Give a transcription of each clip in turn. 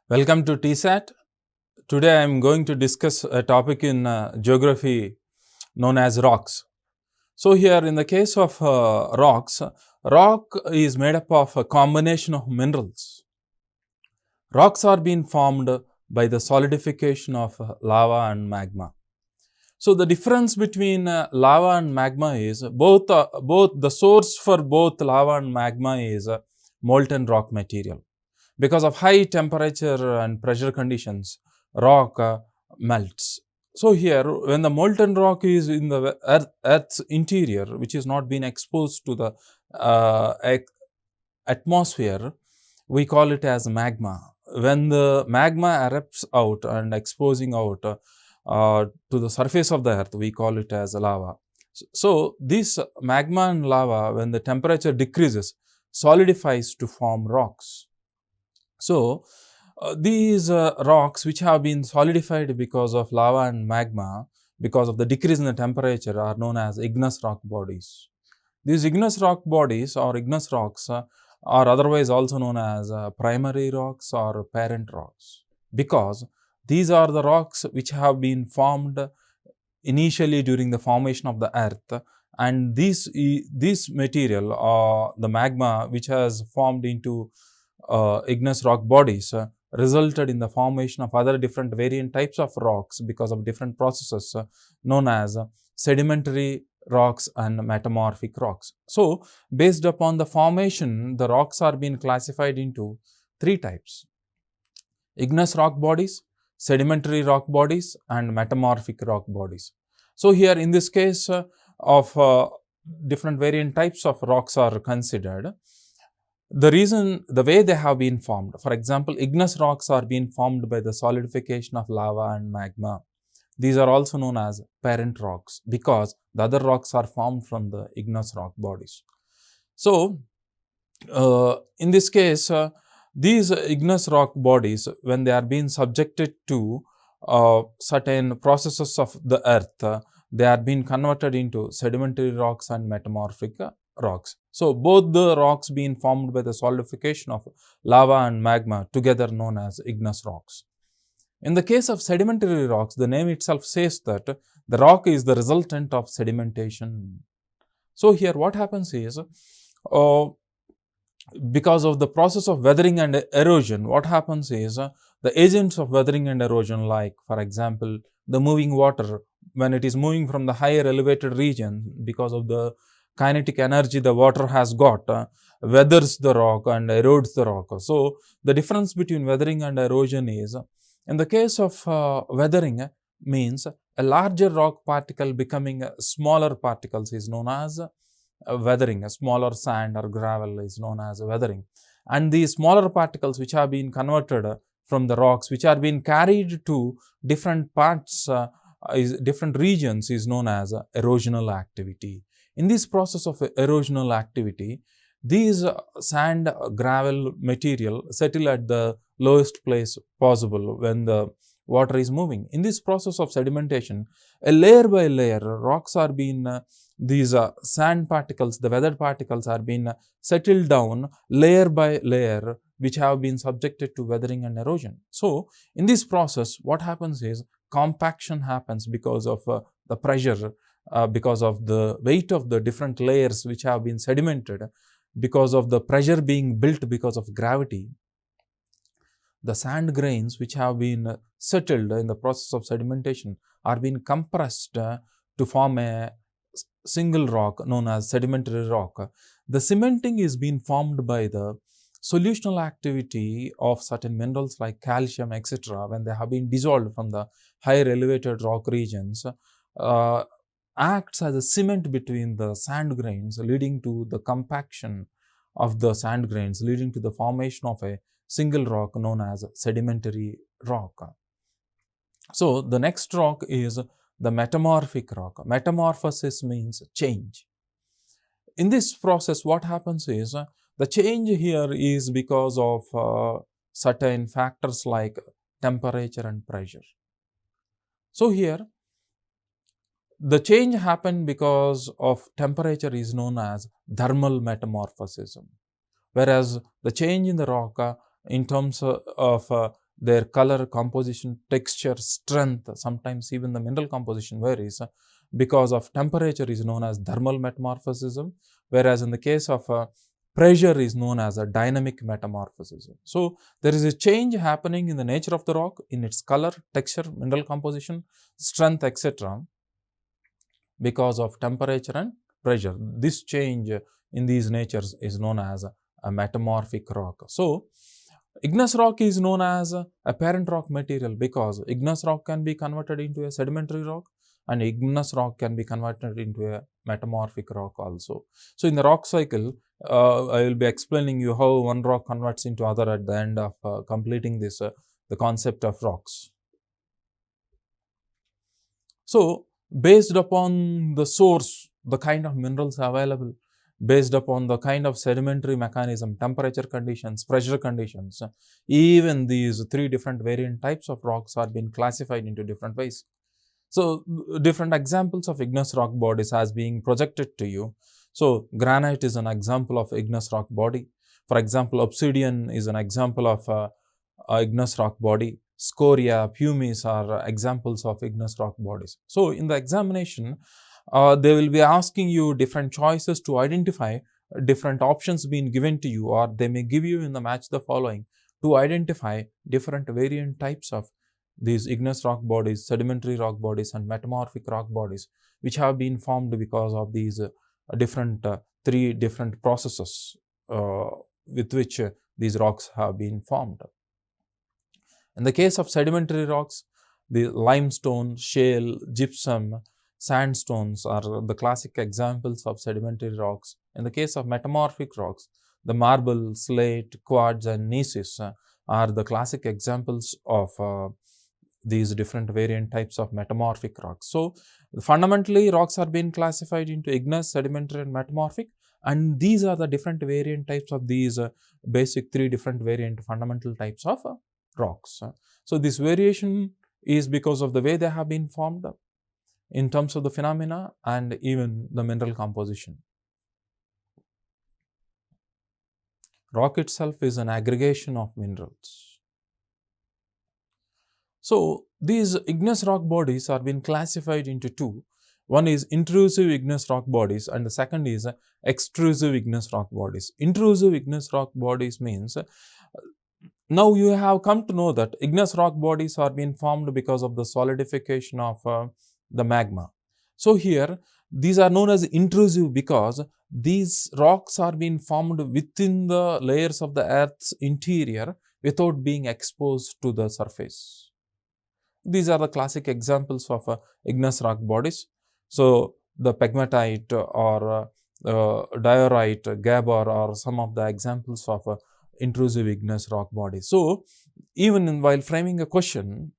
Welcome to TSAT. Today I am going to discuss a topic in geography known as rocks. So here in the case of rocks, rock is made up of a combination of minerals. Rocks are being formed by the solidification of lava and magma. So the difference between lava and magma is both the source for both lava and magma is molten rock material. Because of high temperature and pressure conditions, rock melts. So here, when the molten rock is in the Earth's interior, which is not been exposed to the atmosphere, we call it as magma. When the magma erupts out and exposing out to the surface of the Earth, we call it as lava. So this magma and lava, when the temperature decreases, solidifies to form rocks. So, these rocks which have been solidified because of lava and magma, because of the decrease in the temperature, are known as igneous rock bodies. These igneous rock bodies or igneous rocks are otherwise also known as primary rocks or parent rocks, because these are the rocks which have been formed initially during the formation of the Earth, and this material, the magma which has formed into igneous rock bodies resulted in the formation of other different variant types of rocks because of different processes known as sedimentary rocks and metamorphic rocks. So, based upon the formation, the rocks are being classified into three types: igneous rock bodies, sedimentary rock bodies, and metamorphic rock bodies. So, here in this case of different variant types of rocks are considered. The way they have been formed, for example, igneous rocks are being formed by the solidification of lava and magma. These are also known as parent rocks because the other rocks are formed from the igneous rock bodies. So, in this case, these igneous rock bodies, when they are being subjected to certain processes of the Earth, they are being converted into sedimentary rocks and metamorphic rocks. So, both the rocks being formed by the solidification of lava and magma together known as igneous rocks. In the case of sedimentary rocks, the name itself says that the rock is the resultant of sedimentation. So, here what happens is, because of the process of weathering and erosion, what happens is the agents of weathering and erosion, like for example, the moving water, when it is moving from the higher elevated region, because of the kinetic energy the water has got, weathers the rock and erodes the rock. So, the difference between weathering and erosion is, in the case of weathering, means a larger rock particle becoming smaller particles is known as weathering. A smaller sand or gravel is known as weathering. And these smaller particles which have been converted from the rocks, which are being carried to different parts, different regions, is known as erosional activity. In this process of erosional activity, these sand, gravel material settle at the lowest place possible when the water is moving. In this process of sedimentation, a layer by layer, rocks are being, these sand particles, the weathered particles are being settled down layer by layer, which have been subjected to weathering and erosion. So, in this process, what happens is compaction happens because of the pressure, because of the weight of the different layers which have been sedimented, because of the pressure being built because of gravity. The sand grains which have been settled in the process of sedimentation are being compressed to form a single rock known as sedimentary rock. The cementing is being formed by the solutional activity of certain minerals like calcium, etc. When they have been dissolved from the higher elevated rock regions, acts as a cement between the sand grains, leading to the compaction of the sand grains, leading to the formation of a single rock known as sedimentary rock. So, the next rock is the metamorphic rock. Metamorphosis means change. In this process, what happens is, the change here is because of certain factors like temperature and pressure. So, here the change happened because of temperature is known as thermal metamorphosis, whereas the change in the rock in terms of their color, composition, texture, strength, sometimes even the mineral composition varies because of temperature is known as thermal metamorphism, whereas in the case of pressure is known as a dynamic metamorphism. So, there is a change happening in the nature of the rock, in its color, texture, mineral composition, strength, etc. because of temperature and pressure. This change in these natures is known as a metamorphic rock. So, igneous rock is known as a parent rock material because igneous rock can be converted into a sedimentary rock and igneous rock can be converted into a metamorphic rock also. So, in the rock cycle, I will be explaining you how one rock converts into other at the end of completing this the concept of rocks. So, based upon the source, the kind of minerals available, based upon the kind of sedimentary mechanism, temperature conditions, pressure conditions, even these 3 different variant types of rocks are being classified into different ways. So, different examples of igneous rock bodies has being projected to you. So, granite is an example of igneous rock body. For example, obsidian is an example of igneous rock body. Scoria, pumice are examples of igneous rock bodies. So, in the examination, they will be asking you different choices to identify different options being given to you, or they may give you in the match the following to identify different variant types of these igneous rock bodies, sedimentary rock bodies and metamorphic rock bodies, which have been formed because of these different 3 different processes with which these rocks have been formed. In the case of sedimentary rocks, the limestone, shale, gypsum, sandstones are the classic examples of sedimentary rocks. In the case of metamorphic rocks, the marble, slate, quartz and gneiss are the classic examples of these different variant types of metamorphic rocks. So, fundamentally rocks are being classified into igneous, sedimentary and metamorphic, and these are the different variant types of these basic 3 different variant fundamental types of rocks. So, this variation is because of the way they have been formed in terms of the phenomena and even the mineral composition. Rock itself is an aggregation of minerals. So, these igneous rock bodies are being classified into 2. One is intrusive igneous rock bodies and the second is extrusive igneous rock bodies. Intrusive igneous rock bodies means now you have come to know that igneous rock bodies are being formed because of the solidification of the magma. So, here these are known as intrusive because these rocks are being formed within the layers of the earth's interior without being exposed to the surface. These are the classic examples of igneous rock bodies. So, the pegmatite or diorite, gabbro are some of the examples of intrusive igneous rock bodies. So, even while framing a question,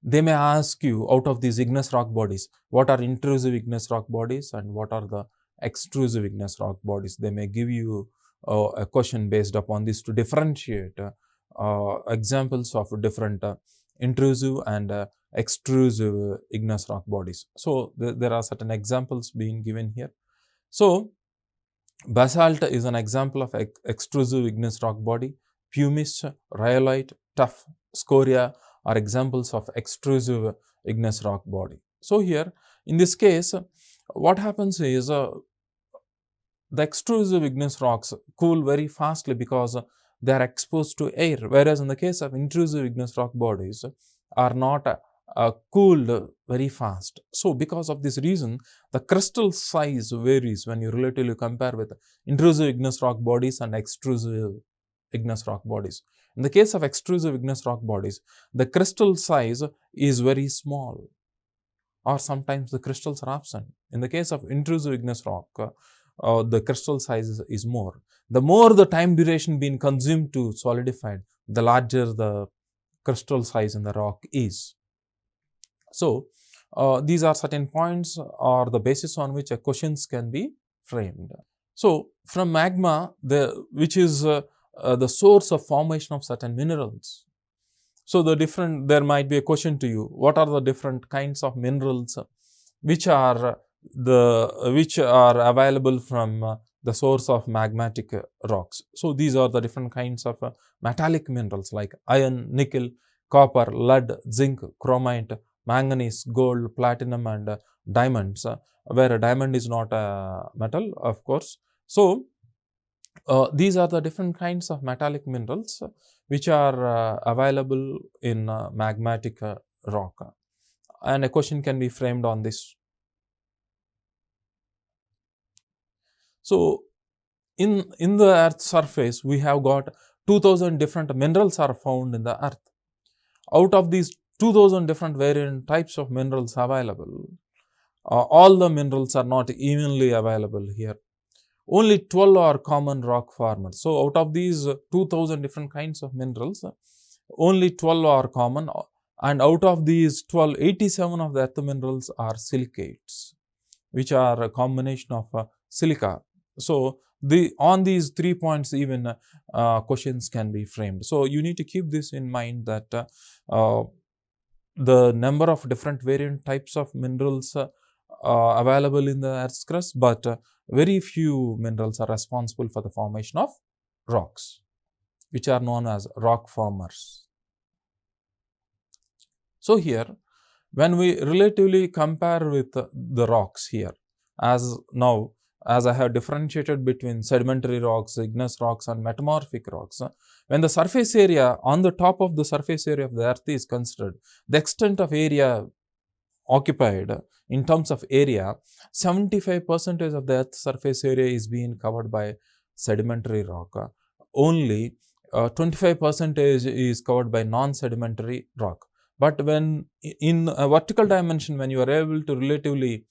they may ask you out of these igneous rock bodies, what are intrusive igneous rock bodies and what are the extrusive igneous rock bodies. They may give you a question based upon this to differentiate examples of different intrusive and extrusive igneous rock bodies. So, there are certain examples being given here. So, basalt is an example of extrusive igneous rock body. Pumice, rhyolite, tuff, scoria are examples of extrusive igneous rock body. So, here in this case, what happens is the extrusive igneous rocks cool very fastly because they are exposed to air, whereas in the case of intrusive igneous rock bodies are not cooled very fast. So, because of this reason, the crystal size varies when you relatively compare with intrusive igneous rock bodies and extrusive igneous rock bodies. In the case of extrusive igneous rock bodies, the crystal size is very small or sometimes the crystals are absent. In the case of intrusive igneous rock, the crystal size is more. The more the time duration being consumed to solidified, the larger the crystal size in the rock is. So, these are certain points or the basis on which questions can be framed. So, from magma, which is the source of formation of certain minerals. So, there might be a question to you, what are the different kinds of minerals which are available from the source of magmatic rocks. So these are the different kinds of metallic minerals like iron, nickel, copper, lead, zinc, chromite, manganese, gold, platinum, and diamonds, where a diamond is not a metal, of course. So these are the different kinds of metallic minerals which are available in magmatic rock, and a question can be framed on this. So in the Earth's surface, we have got 2000 different minerals are found in the Earth. Out of these 2000 different variant types of minerals available, all the minerals are not evenly available here. Only 12 are common rock formers. So out of these 2000 different kinds of minerals, only 12 are common, and out of these 12, 87 of the earth minerals are silicates, which are a combination of silica. So on these 3 points even questions can be framed. So you need to keep this in mind, that the number of different variant types of minerals available in the Earth's crust, but very few minerals are responsible for the formation of rocks, which are known as rock formers. So here, when we relatively compare with the rocks here, as I have differentiated between sedimentary rocks, igneous rocks, and metamorphic rocks, when the surface area, on the top of the surface area of the Earth is considered, the extent of area occupied in terms of area, 75% of the Earth's surface area is being covered by sedimentary rock. Only 25% is covered by non-sedimentary rock. But when in a vertical dimension, when you are able to relatively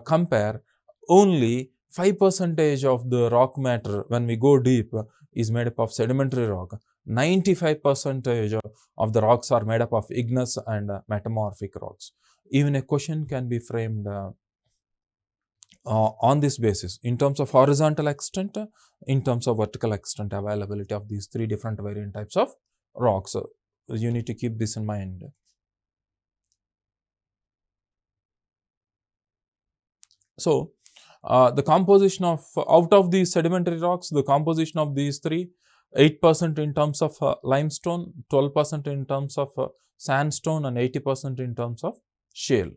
compare, only 5% of the rock matter, when we go deep, is made up of sedimentary rock. 95% of the rocks are made up of igneous and metamorphic rocks. Even a question can be framed on this basis, in terms of horizontal extent, in terms of vertical extent, availability of these 3 different variant types of rocks. You need to keep this in mind. So the composition of, out of these sedimentary rocks, the composition of these 3, 8% in terms of limestone, 12% in terms of sandstone, and 80% in terms of shale,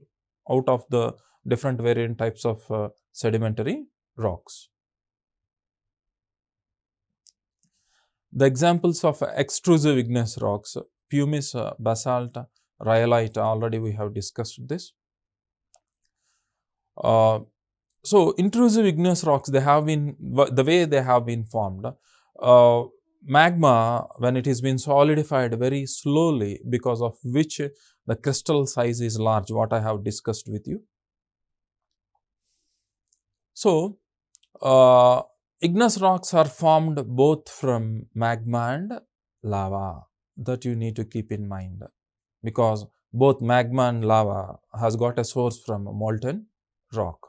out of the different variant types of sedimentary rocks. The examples of extrusive igneous rocks: pumice, basalt, rhyolite, already we have discussed this. So intrusive igneous rocks, they have been, the way they have been formed, magma, when it has been solidified very slowly, because of which the crystal size is large, what I have discussed with you. So igneous rocks are formed both from magma and lava. That you need to keep in mind, because both magma and lava has got a source from molten rock.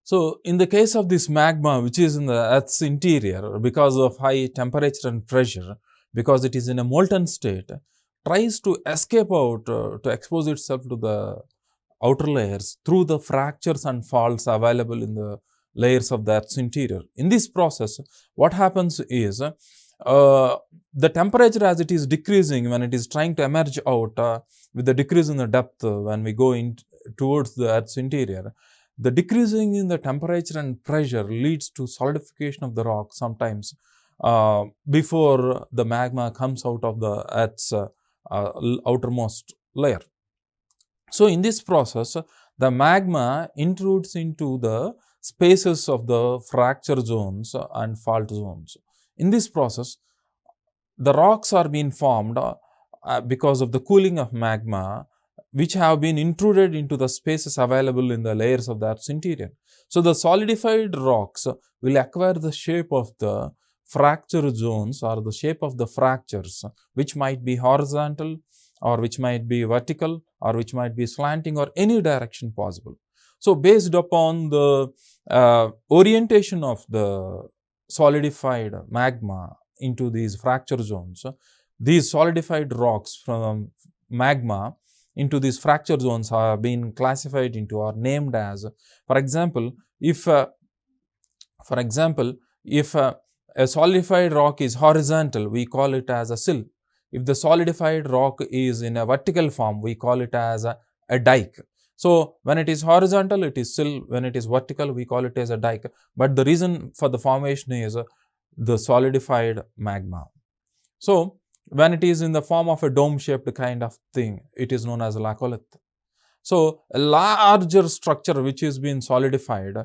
So in the case of this magma, which is in the Earth's interior, because of high temperature and pressure, because it is in a molten state, tries to escape out, to expose itself to the outer layers through the fractures and faults available in the layers of the Earth's interior. In this process, what happens is, the temperature, as it is decreasing, when it is trying to emerge out, with the decrease in the depth, when we go in towards the Earth's interior, the decreasing in the temperature and pressure leads to solidification of the rock sometimes before the magma comes out of the Earth's outermost layer. So in this process, the magma intrudes into the spaces of the fracture zones and fault zones. In this process, the rocks are being formed because of the cooling of magma, which have been intruded into the spaces available in the layers of the Earth's interior. So the solidified rocks will acquire the shape of the fracture zones, or the shape of the fractures, which might be horizontal, or which might be vertical, or which might be slanting, or any direction possible. So based upon the orientation of the solidified magma into these fracture zones, these solidified rocks from magma into these fracture zones are being classified into, or named as, for example, if For example, if a solidified rock is horizontal, we call it as a sill. If the solidified rock is in a vertical form, we call it as a dike. So, when it is horizontal, it is sill. When it is vertical, we call it as a dike. But the reason for the formation is the solidified magma. So, when it is in the form of a dome-shaped kind of thing, it is known as a laccolith. So, a larger structure which is being solidified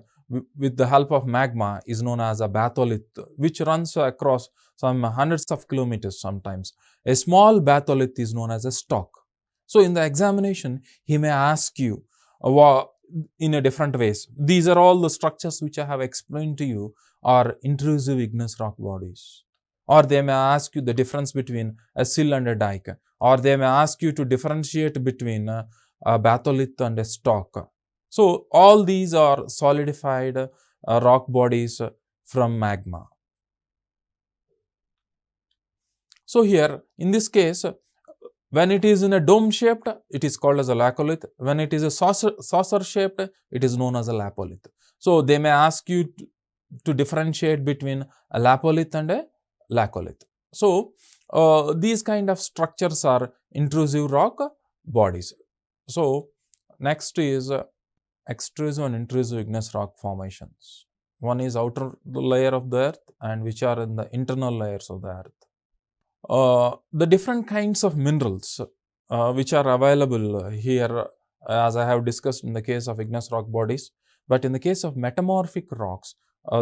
with the help of magma is known as a batholith, which runs across some hundreds of kilometers sometimes. A small batholith is known as a stock. So, in the examination, he may ask you in a different ways. These are all the structures which I have explained to you are intrusive igneous rock bodies. Or they may ask you the difference between a sill and a dike. Or they may ask you to differentiate between a batholith and a stock. So, all these are solidified rock bodies from magma. So, here in this case, when it is in a dome shaped, it is called as a laccolith. When it is a saucer shaped, it is known as a lapolith. So, they may ask you to differentiate between a lapolith and a laccolith. So, these kind of structures are intrusive rock bodies. So, next is extrusive and intrusive igneous rock formations. One is outer layer of the earth and which are in the internal layers of the earth. The different kinds of minerals which are available here, as I have discussed in the case of igneous rock bodies, but in the case of metamorphic rocks,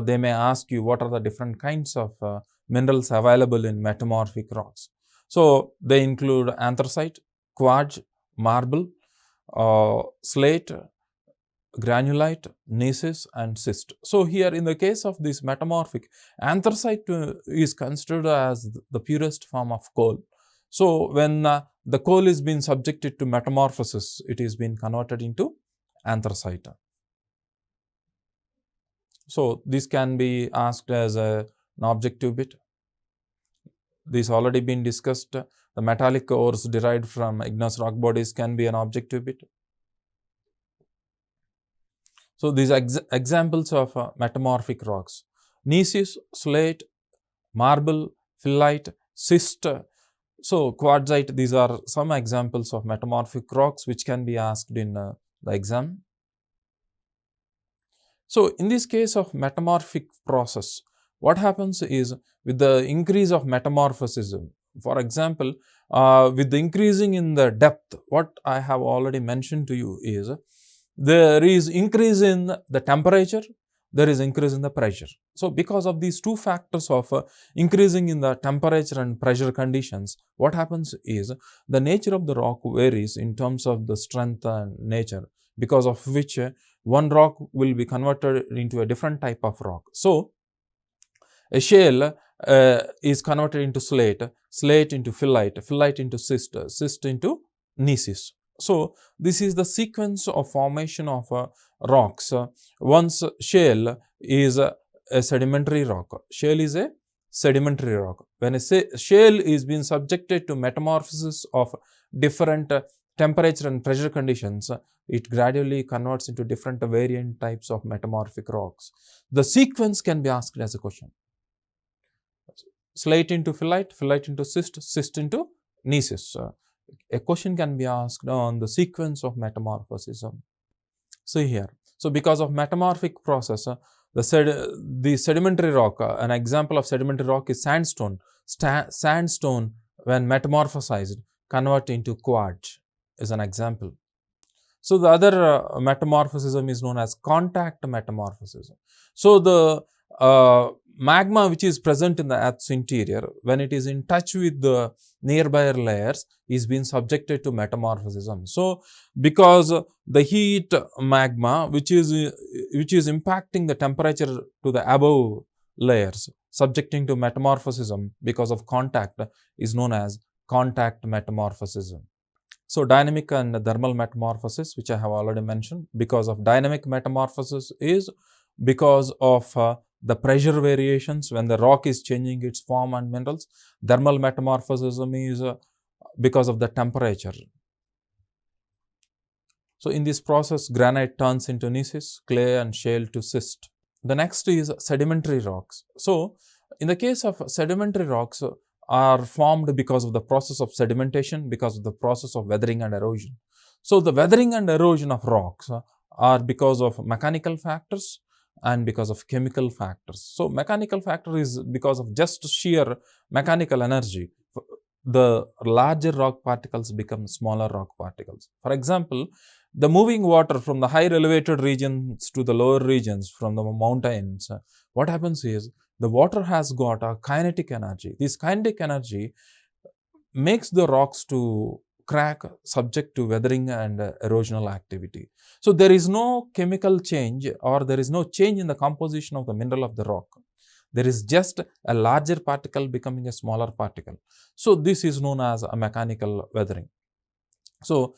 they may ask you what are the different kinds of minerals available in metamorphic rocks. So, they include anthracite, quartz, marble, slate, granulite, gneiss and schist. So, here in the case of this metamorphic, anthracite is considered as the purest form of coal. So, when the coal is being subjected to metamorphosis, it is being converted into anthracite. So, this can be asked as an objective bit. This already been discussed. The metallic ores derived from igneous rock bodies can be an objective bit. So, these examples of metamorphic rocks: gneiss, slate, marble, phyllite, schist, so quartzite. These are some examples of metamorphic rocks which can be asked in the exam. So, in this case of metamorphic process, what happens is with the increase of metamorphosis, for example, with the increasing in the depth, what I have already mentioned to you is there is increase in the temperature, there is increase in the pressure. So, because of these two factors of increasing in the temperature and pressure conditions, what happens is the nature of the rock varies in terms of the strength and nature, because of which one rock will be converted into a different type of rock. So, a shale is converted into slate, slate into phyllite, phyllite into schist, schist into gneiss. So, this is the sequence of formation of rocks. Once shale is a sedimentary rock. Shale is a sedimentary rock. When a shale is being subjected to metamorphosis of different temperature and pressure conditions, it gradually converts into different variant types of metamorphic rocks. The sequence can be asked as a question. Slate into phyllite, phyllite into schist, schist into gneiss. A question can be asked on the sequence of metamorphosis. See here. So, because of metamorphic process, the sedimentary rock, an example of sedimentary rock is sandstone. Sandstone, when metamorphosized, convert into quartz is an example. So, the other metamorphism is known as contact metamorphism. So, the magma which is present in the earth's interior, when it is in touch with the nearby layers, is being subjected to metamorphism. So, because the heat magma which is impacting the temperature to the above layers, subjecting to metamorphism because of contact, is known as contact metamorphism. So, dynamic and thermal metamorphosis, which I have already mentioned, because of dynamic metamorphosis is because of the pressure variations when the rock is changing its form and minerals. Thermal metamorphism is because of the temperature. So, in this process, granite turns into gneiss, clay and shale to schist. The next is sedimentary rocks. So, in the case of sedimentary rocks are formed because of the process of sedimentation, because of the process of weathering and erosion. So, the weathering and erosion of rocks are because of mechanical factors and because of chemical factors. So, mechanical factor is because of just sheer mechanical energy. The larger rock particles become smaller rock particles. For example, the moving water from the higher elevated regions to the lower regions from the mountains, what happens is the water has got a kinetic energy. This kinetic energy makes the rocks to crack subject to weathering and erosional activity. So, there is no chemical change or there is no change in the composition of the mineral of the rock. There is just a larger particle becoming a smaller particle. So, this is known as a mechanical weathering. So,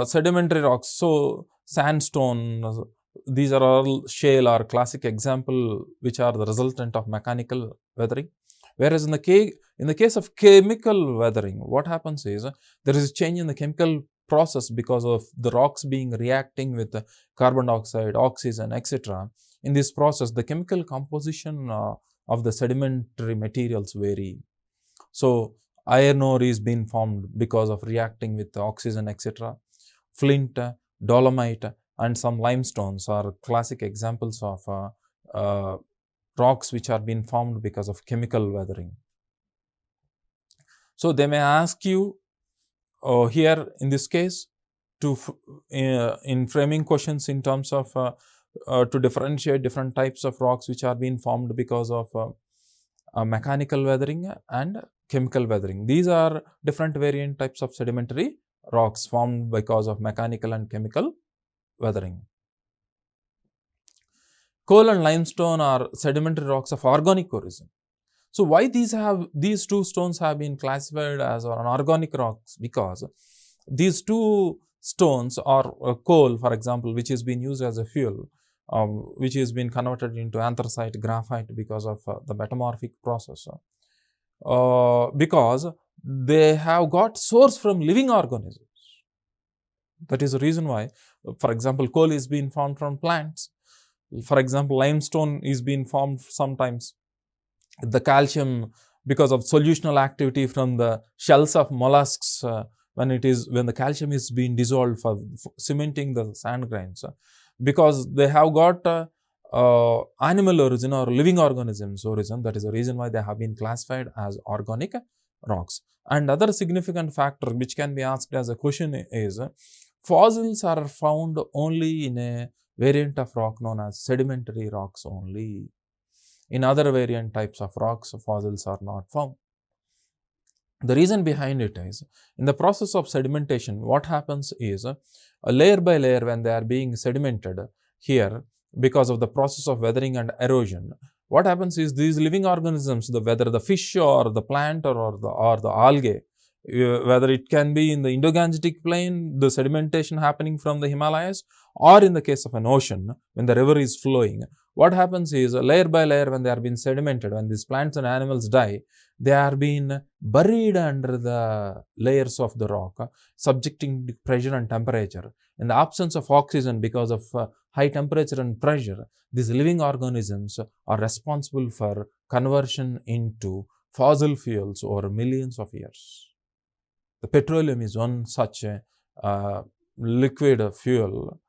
sedimentary rocks, so sandstone, these are all shale or classic example which are the resultant of mechanical weathering. Whereas in the case of chemical weathering, what happens is there is a change in the chemical process because of the rocks being reacting with carbon dioxide, oxygen, etc. In this process, the chemical composition of the sedimentary materials vary. So, iron ore is being formed because of reacting with oxygen, etc. Flint, dolomite, and some limestones are classic examples of rocks which are being formed because of chemical weathering. So, they may ask you here in this case to in framing questions in terms of to differentiate different types of rocks which are being formed because of mechanical weathering and chemical weathering. These are different variant types of sedimentary rocks formed because of mechanical and chemical weathering. Coal and limestone are sedimentary rocks of organic origin. So, why these two stones have been classified as an organic rocks? Because these two stones or coal, for example, which is being used as a fuel, which is being converted into anthracite, graphite because of the metamorphic process. Because they have got source from living organisms. That is the reason why, for example, coal is being formed from plants. For example, limestone is being formed sometimes. The calcium because of solutional activity from the shells of mollusks when the calcium is being dissolved for cementing the sand grains, because they have got animal origin or living organisms origin. That is the reason why they have been classified as organic rocks. And other significant factor which can be asked as a question is fossils are found only in a variant of rock known as sedimentary rocks only. In other variant types of rocks, fossils are not found. The reason behind it is, in the process of sedimentation, what happens is, layer by layer when they are being sedimented here, because of the process of weathering and erosion, what happens is these living organisms, whether the fish or the plant or the algae, whether it can be in the Indo-Gangetic plain, the sedimentation happening from the Himalayas, or in the case of an ocean, when the river is flowing, what happens is layer by layer when they are being sedimented, when these plants and animals die, they are being buried under the layers of the rock, subjecting to pressure and temperature. In the absence of oxygen because of high temperature and pressure, these living organisms are responsible for conversion into fossil fuels over millions of years. The petroleum is one such liquid fuel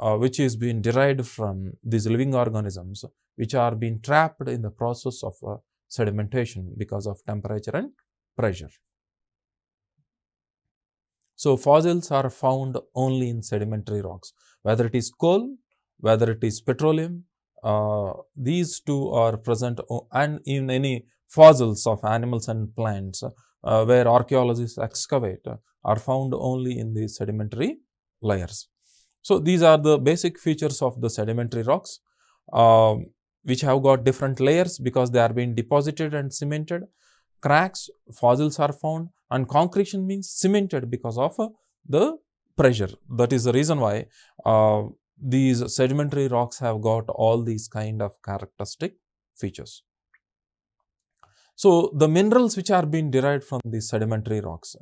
which is being derived from these living organisms which are being trapped in the process of sedimentation because of temperature and pressure. So, fossils are found only in sedimentary rocks, whether it is coal, whether it is petroleum, these two are present, and in any fossils of animals and plants where archaeologists excavate are found only in the sedimentary layers. So, these are the basic features of the sedimentary rocks which have got different layers because they are being deposited and cemented. Cracks, fossils are found, and concretion means cemented because of the pressure. That is the reason why these sedimentary rocks have got all these kind of characteristic features. So, the minerals which are being derived from these sedimentary rocks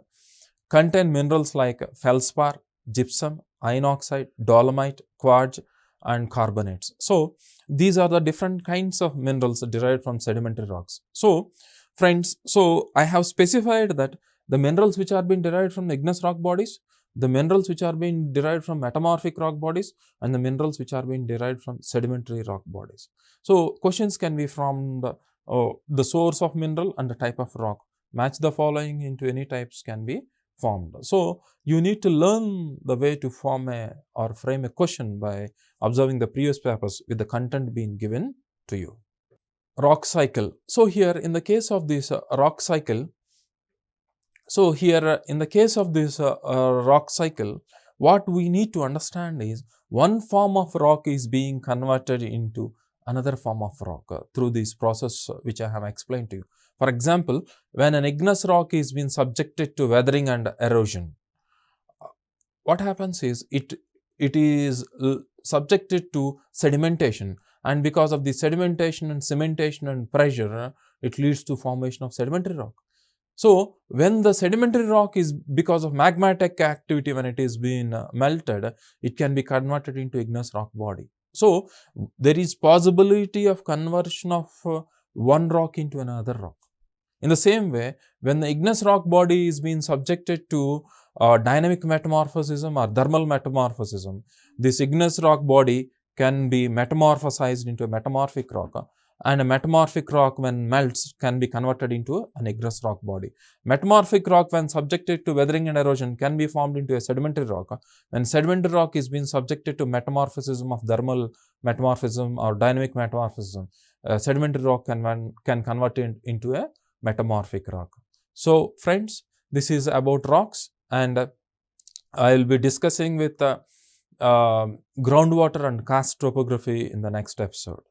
contain minerals like feldspar, gypsum, iron oxide, dolomite, quartz, and carbonates. So these are the different kinds of minerals derived from sedimentary rocks. So friends, so I have specified that the minerals which are being derived from the igneous rock bodies, the minerals which are being derived from metamorphic rock bodies, and the minerals which are being derived from sedimentary rock bodies. So questions can be from the source of mineral and the type of rock. Match the following into any types can be formed. So you need to learn the way to form or frame a question by observing the previous papers with the content being given to you. Rock cycle. So here in the case of this rock cycle, rock cycle, what we need to understand is one form of rock is being converted into another form of rock through this process which I have explained to you. For example, when an igneous rock is being subjected to weathering and erosion, what happens is it is subjected to sedimentation, and because of the sedimentation and cementation and pressure, it leads to formation of sedimentary rock. So when the sedimentary rock is, because of magmatic activity, when it is being melted, it can be converted into igneous rock body. So there is possibility of conversion of one rock into another rock. In the same way, when the igneous rock body is being subjected to dynamic metamorphism or thermal metamorphism, this igneous rock body can be metamorphosized into a metamorphic rock, and a metamorphic rock when melts can be converted into an igneous rock body. Metamorphic rock when subjected to weathering and erosion can be formed into a sedimentary rock. When sedimentary rock is being subjected to metamorphism of thermal metamorphism or dynamic metamorphism, sedimentary rock can convert it into a metamorphic rock. So friends, this is about rocks, and I will be discussing with groundwater and karst topography in the next episode.